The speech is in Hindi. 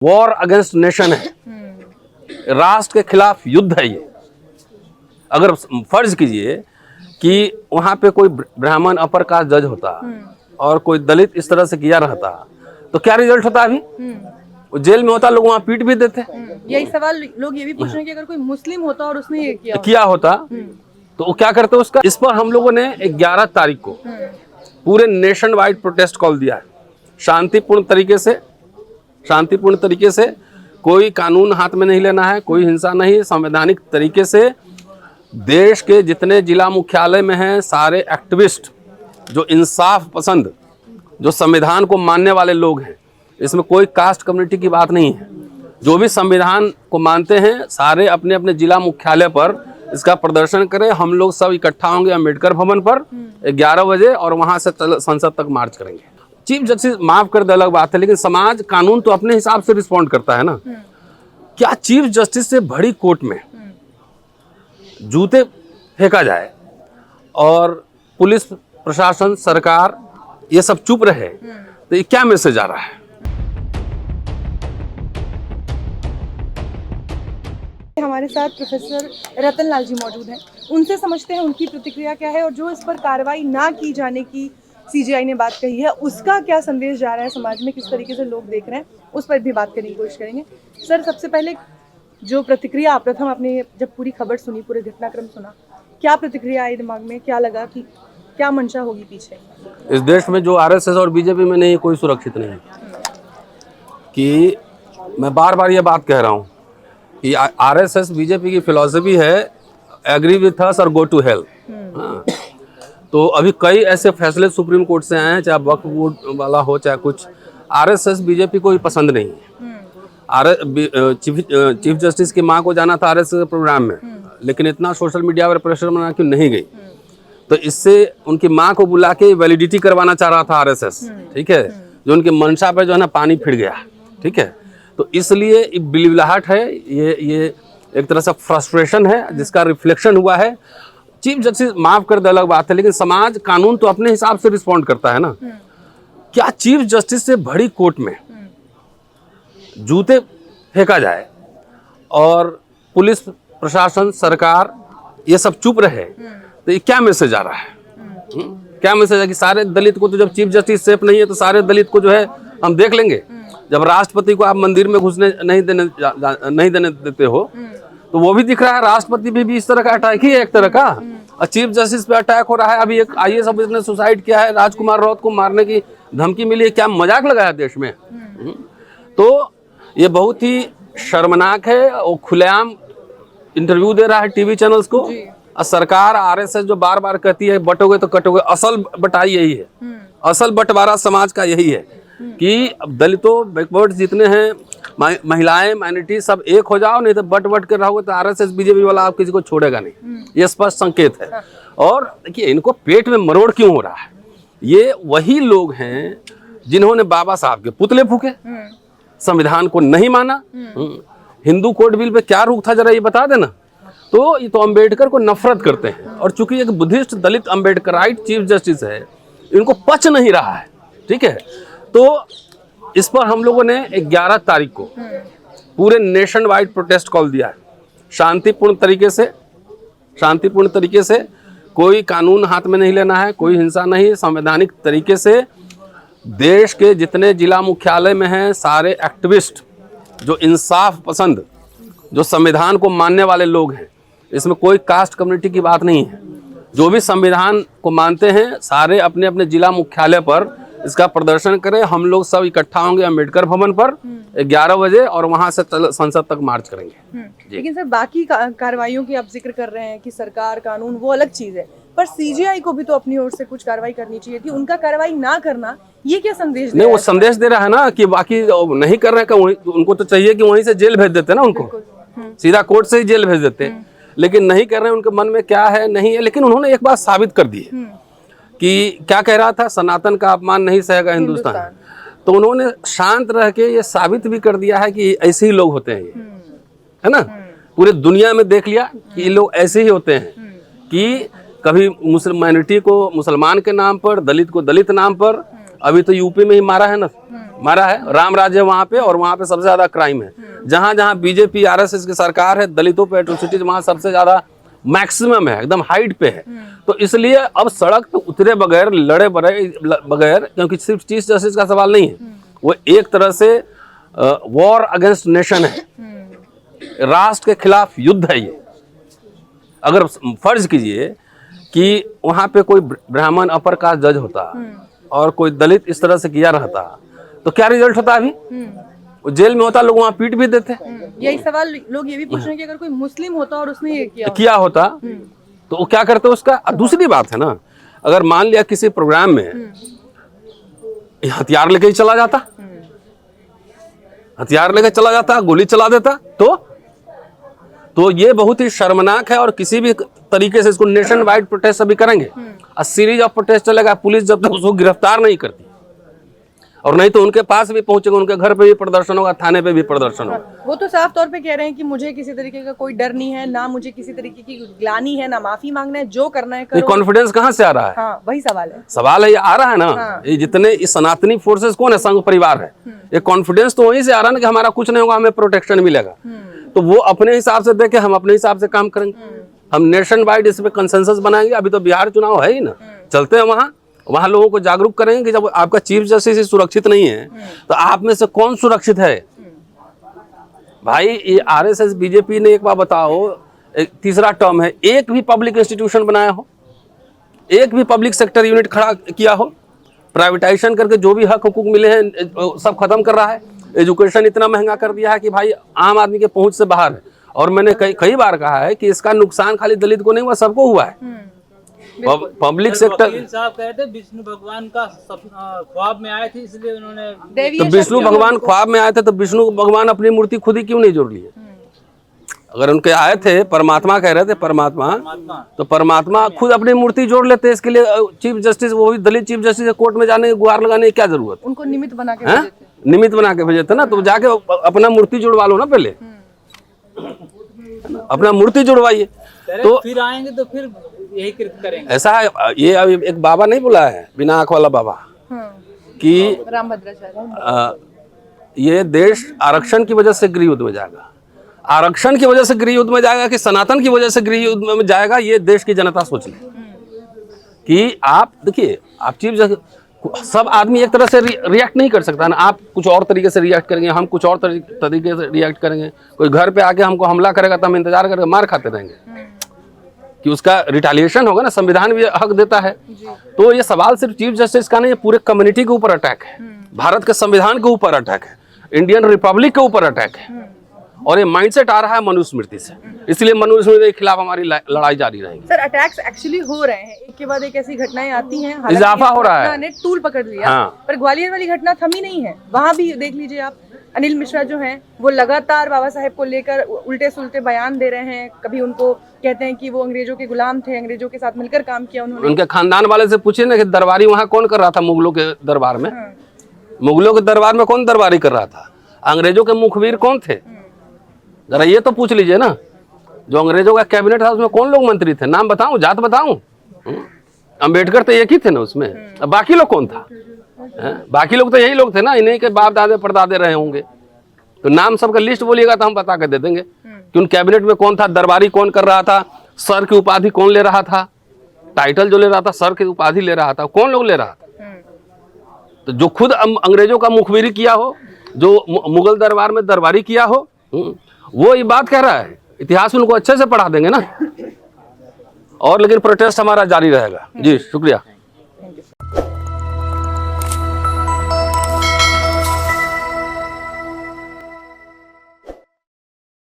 वॉर अगेंस्ट नेशन है, राष्ट्र के खिलाफ युद्ध है ये। अगर फर्ज कीजिए कि वहां पे कोई ब्राह्मण अपर कास्ट जज होता और कोई दलित इस तरह से किया रहता तो क्या रिजल्ट होता? अभी वो जेल में होता, लोग वहां पीट भी देते। यही सवाल लोग ये भी पूछ रहे हैं कि अगर कोई मुस्लिम होता और उसने ये किया होता तो वो क्या करते उसका। इस पर हम लोगों ने 11 तारीख को पूरे नेशन वाइड प्रोटेस्ट कॉल दिया है, शांतिपूर्ण तरीके से। कोई कानून हाथ में नहीं लेना है, कोई हिंसा नहीं, संवैधानिक तरीके से देश के जितने जिला मुख्यालय में हैं सारे एक्टिविस्ट जो इंसाफ पसंद, जो संविधान को मानने वाले लोग हैं, इसमें कोई कास्ट कम्युनिटी की बात नहीं है, जो भी संविधान को मानते हैं सारे अपने अपने जिला मुख्यालय पर इसका प्रदर्शन करें। हम लोग सब इकट्ठा होंगे अम्बेडकर भवन पर 11 बजे और वहां से संसद तक मार्च करेंगे। चीफ जस्टिस माफ कर दे अलग बात है, लेकिन समाज कानून तो अपने हिसाब से रिस्पॉन्ड करता है ना। क्या चीफ जस्टिस से बड़ी कोर्ट में जूते फेंका जाए और पुलिस प्रशासन सरकार ये सब चुप रहे तो ये क्या मैसेज आ रहा है? हमारे साथ प्रोफेसर रतन लाल जी मौजूद हैं, उनसे समझते हैं उनकी प्रतिक्रिया क्या है और जो इस पर कार्रवाई ना की जाने की सीजीआई ने बात कही है उसका क्या संदेश जा रहा है समाज में, किस तरीके से लोग देख रहे हैं, उस पर भी बात करने की कोशिश करेंगे। सर, सबसे पहले जो प्रतिक्रिया प्रथम आपने जब पूरी खबर सुनी, पूरे घटनाक्रम सुना, क्या प्रतिक्रिया आई दिमाग में, क्या लगा कि क्या मंशा होगी पीछे? इस देश में जो आरएसएस और बीजेपी में नहीं, कोई सुरक्षित नहीं है। कि मैं बार बार ये बात कह रहा हूँ कि आरएसएस बीजेपी की फिलॉसफी है एग्री विथ अस और गो टू हेल। तो अभी कई ऐसे फैसले सुप्रीम कोर्ट से आए हैं, चाहे वक्फ बोर्ड वाला हो चाहे कुछ, आरएसएस बीजेपी को भी पसंद नहीं है। चीफ जस्टिस की मां को जाना था आरएसएस प्रोग्राम में, लेकिन इतना सोशल मीडिया पर प्रेशर बना क्यों नहीं गई, तो इससे उनकी मां को बुला के वैलिडिटी करवाना चाह रहा था आरएसएस, ठीक है, जो उनकी मंशा पे जो है ना पानी फिर गया, ठीक है। तो इसलिए बिलबिलाहट है, ये एक तरह से फ्रस्ट्रेशन है जिसका रिफ्लेक्शन हुआ है। चीफ जस्टिस माफ कर दे अलग बात है, लेकिन समाज कानून तो अपने हिसाब से रिस्पॉन्ड करता है ना। क्या चीफ जस्टिस से बड़ी कोर्ट में जूते फेंका जाए और पुलिस प्रशासन सरकार ये सब चुप रहे तो ये क्या मैसेज आ रहा है? क्या मैसेज है कि सारे दलित को, तो जब चीफ जस्टिस सेफ नहीं है तो सारे दलित को जो है हम देख लेंगे। जब राष्ट्रपति को आप मंदिर में घुसने नहीं देने देते हो तो वो भी दिख रहा है, राष्ट्रपति भी इस तरह का अटैक ही है एक तरह का, और चीफ जस्टिस पे अटैक हो रहा है। अभी एक आईएएस ऑफिसर ने सुसाइड किया है, राजकुमार राउत को मारने की धमकी मिली है। क्या मजाक लगाया देश में? तो ये बहुत ही शर्मनाक है। वो खुलेआम इंटरव्यू दे रहा है टीवी चैनल्स को, और सरकार आरएसएस जो बार बार कहती है बटोगे तो कटोगे, असल बटाई यही है, असल बंटवारा समाज का यही है कि दलितों, बैकवर्ड जितने हैं, महिलाएं, माइनॉरिटी सब एक हो जाओ, नहीं तो बट कर रहोगे तो आरएसएस बीजेपी वाला आप किसी को छोड़ेगा नहीं। ये स्पष्ट संकेत है। और देखिए इनको पेट में मरोड़ क्यों हो रहा है? ये वही लोग हैं जिन्होंने बाबा साहब के पुतले फूके, संविधान को नहीं माना। हिंदू कोड बिल पे क्या रुख था जरा ये बता देना। तो ये तो अम्बेडकर को नफरत करते हैं, और चूंकि एक बुद्धिस्ट दलित अम्बेडकराइट चीफ जस्टिस है, इनको पच नहीं रहा है, ठीक है। तो इस पर हम लोगों ने 11 तारीख को पूरे नेशन वाइड प्रोटेस्ट कॉल दिया है, शांतिपूर्ण तरीके से। कोई कानून हाथ में नहीं लेना है, कोई हिंसा नहीं, संवैधानिक तरीके से देश के जितने जिला मुख्यालय में हैं सारे एक्टिविस्ट जो इंसाफ पसंद, जो संविधान को मानने वाले लोग हैं, इसमें कोई कास्ट कम्युनिटी की बात नहीं है, जो भी संविधान को मानते हैं सारे अपने अपने जिला मुख्यालय पर इसका प्रदर्शन करें। हम लोग सब इकट्ठा होंगे अम्बेडकर भवन पर 11 बजे और वहां से संसद तक मार्च करेंगे। लेकिन सर, बाकी कार्रवाइयों की आप जिक्र कर रहे हैं कि सरकार, कानून, वो अलग चीज है, पर सीजीआई को भी तो अपनी ओर से कुछ कार्रवाई करनी चाहिए थी। उनका कार्रवाई ना करना ये क्या संदेश? नहीं, वो संदेश दे रहा है ना कि बाकी नहीं कर रहे हैं, उनको तो चाहिए कि वहीं से जेल भेज देते ना, उनको सीधा कोर्ट से ही जेल भेज देते, लेकिन नहीं कर रहे हैं। उनके मन में क्या है नहीं है, लेकिन उन्होंने एक बात साबित कर दी है कि क्या कह रहा था, सनातन का अपमान नहीं सहेगा हिंदुस्तान। तो उन्होंने शांत रह के ये साबित भी कर दिया है कि ऐसे ही लोग होते हैं ये, है ना। पूरे दुनिया में देख लिया कि ये लोग ऐसे ही होते हैं कि कभी मुस्लिम माइनॉरिटी को मुसलमान के नाम पर, दलित को दलित नाम पर, अभी तो यूपी में ही मारा है ना मारा है, राम राज्य वहां पे, और वहां पे सबसे ज्यादा क्राइम है। जहां जहां बीजेपी आरएसएस की सरकार है, दलितों पे एट्रोसिटीज वहां सबसे ज्यादा मैक्सिमम है, एकदम हाइट पे है। तो इसलिए अब सड़क पे उतरे बगैर, लड़े बगैर, क्योंकि सिर्फ चीफ जस्टिस का सवाल नहीं है, वो एक तरह से वॉर अगेंस्ट नेशन है, राष्ट्र के खिलाफ युद्ध है ये। अगर फर्ज कीजिए कि वहां पे कोई ब्राह्मण अपर कास्ट जज होता और कोई दलित इस तरह से किया रहता, तो क्या रिजल्ट होता? अभी वो जेल में होता, लोग वहां पीट भी देते। यही सवाल लोग ये भी पूछ रहे हैं कि अगर कोई मुस्लिम होता और उसने ये किया होता तो वो क्या करते उसका? अब दूसरी बात है ना, अगर मान लिया किसी प्रोग्राम में हथियार लेके ही चला जाता, हथियार लेके चला जाता, गोली चला देता, तो ये बहुत ही शर्मनाक है। और किसी भी तरीके से इसको नेशन वाइड प्रोटेस्ट अभी करेंगे, और सीरीज ऑफ प्रोटेस्ट चलेगा, पुलिस जब तक उसको गिरफ्तार नहीं करती, और नहीं तो उनके पास भी पहुंचेगा, उनके घर पे भी प्रदर्शन होगा, थाने पे भी प्रदर्शन होगा। वो तो साफ तौर पे कह रहे हैं कि मुझे किसी तरीके का कोई डर नहीं है, ना मुझे किसी तरीके की ग्लानि है, ना माफी मांगना है, जो करना है करो। कॉन्फिडेंस कहाँ से आ रहा है? हाँ, वही सवाल है। सवाल है, ये आ रहा है ना, ये जितने इस सनातनी फोर्सेस कौन है? संघ परिवार है। ये कॉन्फिडेंस तो वहीं से आ रहा है ना कि हमारा कुछ नहीं होगा, हमें प्रोटेक्शन मिलेगा। तो वो अपने हिसाब से देखे, हम अपने हिसाब से काम करेंगे, हम नेशन वाइड इस पे कंसेंसस बनाएंगे। अभी तो बिहार चुनाव है ही ना, चलते हैं वहाँ लोगों को जागरूक करेंगे कि जब आपका चीफ जस्टिस सुरक्षित नहीं है तो आप में से कौन सुरक्षित है? भाई ये आरएसएस बीजेपी ने, एक बार बताओ, एक तीसरा टर्म है, एक भी पब्लिक इंस्टीट्यूशन बनाया हो, एक भी पब्लिक सेक्टर यूनिट खड़ा किया हो? प्राइवेटाइजेशन करके जो भी हक हुकूक मिले हैं सब खत्म कर रहा है। एजुकेशन इतना महंगा कर दिया है कि भाई आम आदमी के पहुंच से बाहर है। और मैंने कई बार कहा है कि इसका नुकसान खाली दलित को नहीं हुआ, सबको हुआ है। पब्लिक सेक्टर, वकील साहब कहे थे विष्णु भगवान का ख्वाब में आए थे, इसलिए उन्होंने तो विष्णु भगवान ख्वाब में आए थे, तो विष्णु भगवान अपनी मूर्ति खुद ही क्यों नहीं जोड़ लिए? अगर उनके आए थे, परमात्मा कह रहे थे, परमात्मा, तो परमात्मा खुद अपनी मूर्ति जोड़ लेते। इसके लिए चीफ जस्टिस, वो भी दलित चीफ जस्टिस, कोर्ट में जाने गुहार लगाने की क्या जरूरत? उनको निमित्त बना के भेजे थे। निमित्त बना के भेजे थे ना, तो जाके अपना मूर्ति जुड़वा लो ना, पहले अपना मूर्ति जुड़वाइए, तो फिर आएंगे तो फिर यही कृत करेंगे। ऐसा है। ये अभी एक बाबा नहीं बोला है, बिना आंख वाला बाबा, कि रामभद्राचार्य, ये देश आरक्षण की वजह से गृहयुद्ध में जाएगा, आरक्षण की वजह से गृहयुद्ध में जाएगा कि सनातन की वजह से गृहयुद्ध में जाएगा, ये देश की जनता सोच ले। कि आप देखिए, आप चीफ, सब आदमी एक तरह से रिएक्ट नहीं कर सकता ना, आप कुछ और तरीके से रिएक्ट करेंगे, हम कुछ और तरीके से रिएक्ट करेंगे। कोई घर पे आके हमको हमला करेगा तो हम इंतजार करके मार खाते रहेंगे कि उसका रिटेलिएशन होगा ना, संविधान भी हक देता है। तो ये सवाल सिर्फ चीफ जस्टिस का नहीं है, पूरे कम्युनिटी के ऊपर अटैक है, भारत के संविधान के ऊपर अटैक है, इंडियन रिपब्लिक के ऊपर अटैक है। और ये माइंडसेट आ रहा है मनुस्मृति से, इसलिए मनुस्मृति के खिलाफ हमारी लड़ाई जारी रहेगी। सर, अटैक्स एक्चुअली हो रहे हैं, एक के बाद एक ऐसी घटनाएं आती हैं, इजाफा हो रहा है, ने टूल पकड़ लिया। हाँ। पर ग्वालियर वाली घटना थमी नहीं है, वहाँ भी देख लीजिए आप, अनिल मिश्रा जो हैं वो लगातार बाबा साहेब को लेकर उल्टे सुलटे बयान दे रहे हैं। कभी उनको कहते हैं कि वो अंग्रेजों के गुलाम थे, अंग्रेजों के साथ मिलकर काम किया उन्होंने। उनके खानदान वाले से पूछिए ना कि दरबारी वहाँ कौन कर रहा था मुगलों के दरबार में? मुगलों के दरबार में कौन दरबारी कर रहा था? अंग्रेजों के मुखबिर कौन थे? जरा ये तो पूछ लीजिए ना। जो अंग्रेजों का कैबिनेट था उसमें कौन लोग मंत्री थे? नाम बताऊं, जात बताऊं? अंबेडकर तो एक ही थे ना उसमें, अब बाकी लोग कौन था? बाकी लोग तो यही लोग थे ना, इन्हीं के बाप दादे परदादे रहे होंगे। तो नाम सबका लिस्ट बोलिएगा तो हम बता कर दे देंगे कि उन कैबिनेट में कौन था, दरबारी कौन कर रहा था, सर की उपाधि कौन ले रहा था, टाइटल जो ले रहा था, सर की उपाधि ले रहा था, कौन लोग ले रहा था? तो जो खुद अंग्रेजों का मुखबिरी किया हो, जो मुगल दरबार में दरबारी किया हो, वो ये बात कह रहा है। इतिहास उनको अच्छे से पढ़ा देंगे ना। और लेकिन प्रोटेस्ट हमारा जारी रहेगा। जी शुक्रिया।